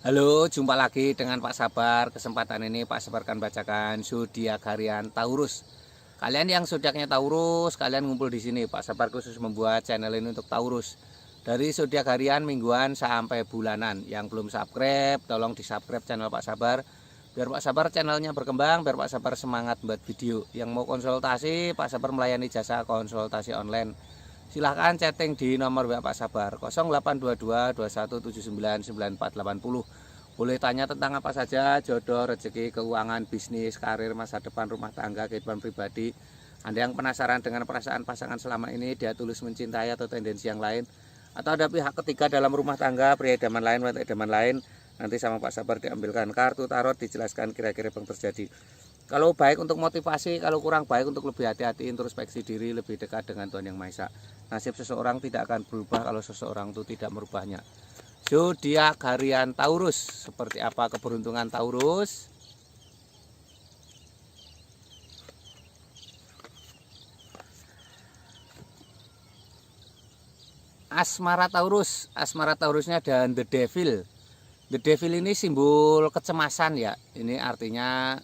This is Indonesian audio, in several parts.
Halo, jumpa lagi dengan Pak Sabar. Kesempatan ini Pak Sabar akan bacakan zodiak harian Taurus. Kalian yang zodiaknya Taurus, kalian ngumpul di sini. Pak Sabar khusus membuat channel ini untuk Taurus. Dari zodiak harian, mingguan sampai bulanan. Yang belum subscribe, tolong di-subscribe channel Pak Sabar. Biar Pak Sabar channelnya berkembang, biar Pak Sabar semangat buat video. Yang mau konsultasi, Pak Sabar melayani jasa konsultasi online. Silahkan chatting di nomor WA Pak Sabar 0822 2179 9480. Boleh tanya tentang apa saja, jodoh, rezeki, keuangan, bisnis, karir, masa depan, rumah tangga, kehidupan pribadi. Anda yang penasaran dengan perasaan pasangan selama ini, dia tulus mencintai atau tendensi yang lain, atau ada pihak ketiga dalam rumah tangga, pria idaman lain, wanita idaman lain, nanti sama Pak Sabar diambilkan kartu tarot, dijelaskan kira-kira yang terjadi. Kalau baik untuk motivasi, kalau kurang baik untuk lebih hati-hati, introspeksi diri, lebih dekat dengan Tuhan Yang Maha Esa. Nasib seseorang tidak akan berubah kalau seseorang itu tidak merubahnya. Zodiak harian Taurus, seperti apa keberuntungan Taurus? Asmara Taurus, asmara Taurusnya dan The Devil. The Devil ini simbol kecemasan ya. Ini artinya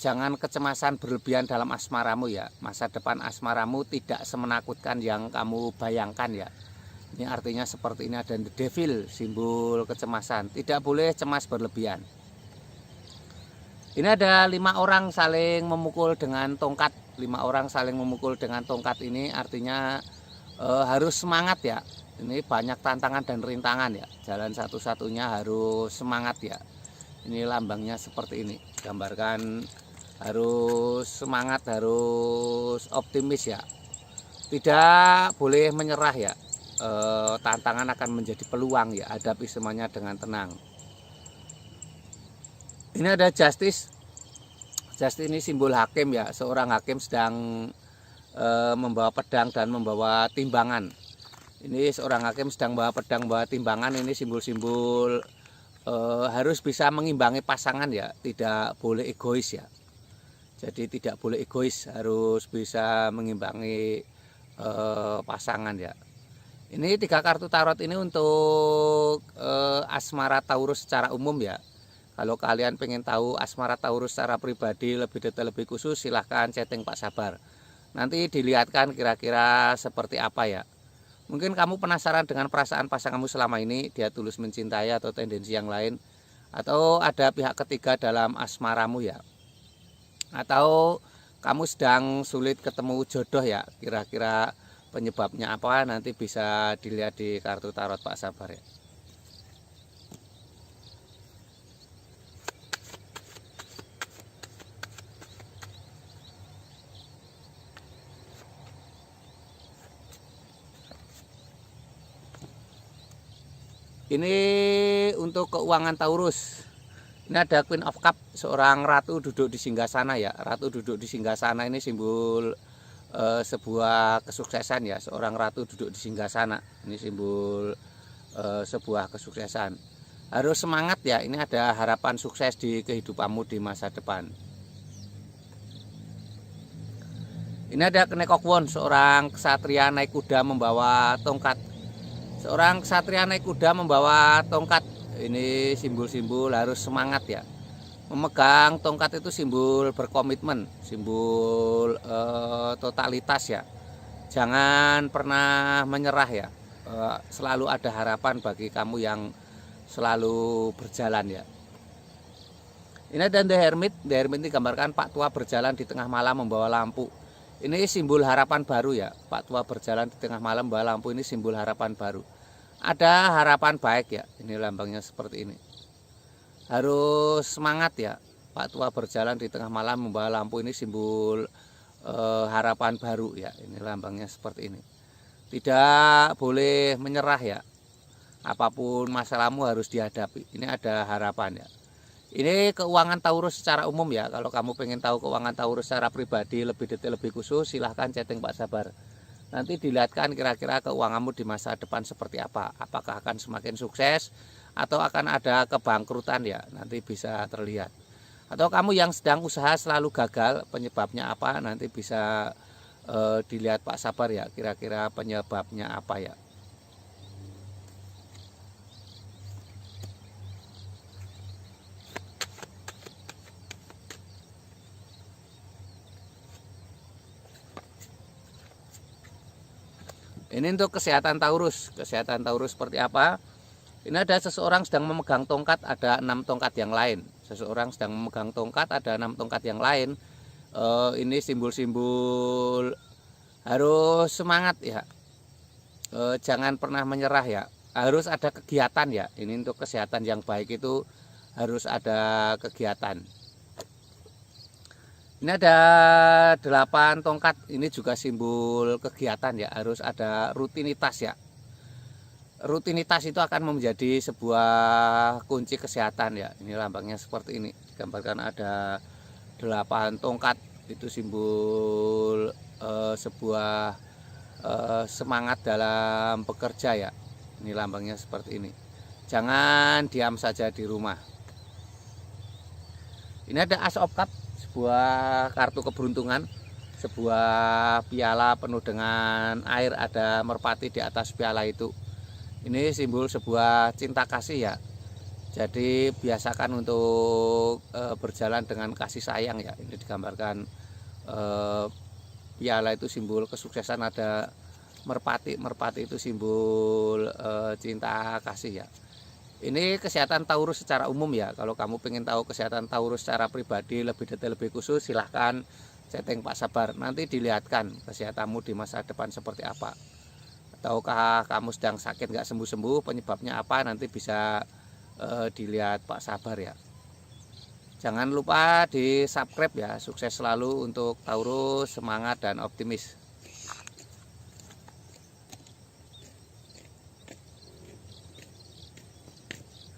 jangan kecemasan berlebihan dalam asmaramu ya. Masa depan asmaramu tidak semenakutkan yang kamu bayangkan ya. Ini artinya seperti ini, ada The Devil, simbol kecemasan. Tidak boleh cemas berlebihan. Ini ada 5 orang saling memukul dengan tongkat. 5 orang saling memukul dengan tongkat ini artinya harus semangat ya. Ini banyak tantangan dan rintangan ya. Jalan satu-satunya harus semangat ya. Ini lambangnya seperti ini, gambarkan harus semangat, harus optimis ya, tidak boleh menyerah ya. Tantangan akan menjadi peluang ya, hadapi semuanya dengan tenang. Ini ada Justice. Justice ini simbol hakim ya, seorang hakim sedang membawa pedang dan membawa timbangan. Ini seorang hakim sedang membawa pedang, membawa timbangan. Ini simbol-simbol harus bisa mengimbangi pasangan ya, tidak boleh egois ya. Jadi tidak boleh egois, harus bisa mengimbangi pasangan ya. Ini 3 kartu tarot ini untuk asmara Taurus secara umum ya. Kalau kalian pengen tahu asmara Taurus secara pribadi lebih detail, lebih khusus, silahkan chatting Pak Sabar. Nanti dilihatkan kira-kira seperti apa ya. Mungkin kamu penasaran dengan perasaan pasanganmu selama ini, dia tulus mencintai atau tendensi yang lain, atau ada pihak ketiga dalam asmaramu ya, atau kamu sedang sulit ketemu jodoh ya, kira-kira penyebabnya apa, nanti bisa dilihat di kartu tarot Pak Sabar ya. Ini untuk keuangan Taurus. Ini ada Queen of Cup, seorang ratu duduk di singgasana ya. Ratu duduk di singgasana ini simbol sebuah kesuksesan ya. Seorang ratu duduk di singgasana. Ini simbol sebuah kesuksesan. Harus semangat ya. Ini ada harapan sukses di kehidupanmu di masa depan. Ini ada Kenekokwoon, seorang ksatria naik kuda membawa tongkat. Seorang ksatria naik kuda membawa tongkat. Ini simbol-simbol harus semangat ya. Memegang tongkat itu simbol berkomitmen, simbol totalitas ya. Jangan pernah menyerah ya. Selalu ada harapan bagi kamu yang selalu berjalan ya. Ini ada The Hermit. The Hermit ini gambarkan Pak Tua berjalan di tengah malam membawa lampu. Ini simbol harapan baru ya. Pak Tua berjalan di tengah malam membawa lampu, ini simbol harapan baru. Ada harapan baik ya. Ini lambangnya seperti ini. Harus semangat ya. Pak Tua berjalan di tengah malam membawa lampu, ini simbol harapan baru ya. Ini lambangnya seperti ini. Tidak boleh menyerah ya. Apapun masalahmu harus dihadapi. Ini ada harapan ya. Ini keuangan Taurus secara umum ya. Kalau kamu pengen tahu keuangan Taurus secara pribadi lebih detail, lebih khusus, silahkan chatting Pak Sabar. Nanti dilihatkan kira-kira keuanganmu di masa depan seperti apa. Apakah akan semakin sukses atau akan ada kebangkrutan ya. Nanti bisa terlihat. Atau kamu yang sedang usaha selalu gagal, penyebabnya apa, nanti bisa dilihat Pak Sabar ya. Kira-kira penyebabnya apa ya. Ini untuk kesehatan Taurus. Kesehatan Taurus seperti apa? Ini ada seseorang sedang memegang tongkat, ada 6 tongkat yang lain. Seseorang sedang memegang tongkat, ada 6 tongkat yang lain. Ini simbol-simbol harus semangat ya. Jangan pernah menyerah ya. Harus ada kegiatan ya. Ini untuk kesehatan yang baik itu harus ada kegiatan. Ini ada 8 tongkat, ini juga simbol kegiatan ya, harus ada rutinitas ya. Rutinitas itu akan menjadi sebuah kunci kesehatan ya. Ini lambangnya seperti ini, digambarkan ada 8 tongkat, itu simbol sebuah semangat dalam bekerja ya. Ini lambangnya seperti ini. Jangan diam saja di rumah. Ini ada Ace of Cup, sebuah kartu keberuntungan, sebuah piala penuh dengan air, ada merpati di atas piala itu. Ini simbol sebuah cinta kasih ya. Jadi biasakan untuk berjalan dengan kasih sayang ya. Ini digambarkan piala itu simbol kesuksesan, ada merpati. Merpati itu simbol cinta kasih ya. Ini kesehatan Taurus secara umum ya. Kalau kamu pengen tahu kesehatan Taurus secara pribadi lebih detail, lebih khusus, silahkan chatting Pak Sabar. Nanti dilihatkan kesehatanmu di masa depan seperti apa. Ataukah kamu sedang sakit nggak sembuh-sembuh, penyebabnya apa, nanti bisa dilihat Pak Sabar ya. Jangan lupa di subscribe ya. Sukses selalu untuk Taurus, semangat dan optimis.